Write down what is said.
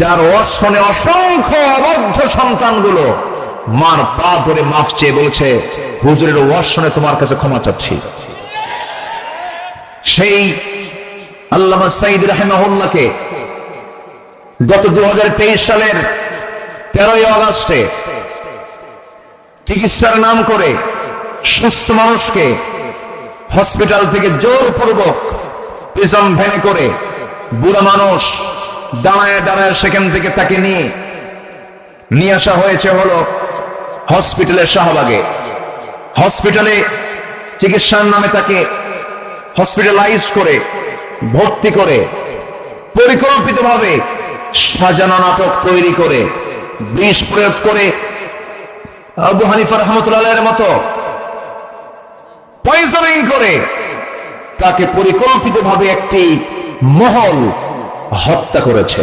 যার অর্শনে অসংখ্য অবদ্ধ সন্তানগুলো মার পা ধরে মাফ চেয়ে বলছে, হুজুরের অর্শনে তোমার কাছে ক্ষমা চাচ্ছি। সেই আল্লামা সাঈদী রাহিমাহুল্লাহকে গত 2023 সালের 13ই আগস্টে চিকিৎসার নাম করে সুস্থ মানুষকে হসপিটাল থেকে জোরপূর্বক প্রিজম ভ্যানে করে বুড়া মানুষ দাঁড়ায় দাঁড়ায় সেখান থেকে তাকে নিয়ে আসা হয়েছে হলো হসপিটালের শাহবাগে। হসপিটালে চিকিৎসার নামে তাকে হসপিটালাইজড করে ভর্তি করে পরিকল্পিতভাবে সাজানো নাটক তৈরি করে বিষ প্রয়োগ করে আবু হানিফা রাহমাতুল্লাহের মতো পয়জনিং করে তাকে পরিকল্পিতভাবে একটি মহল হত্যা করেছে।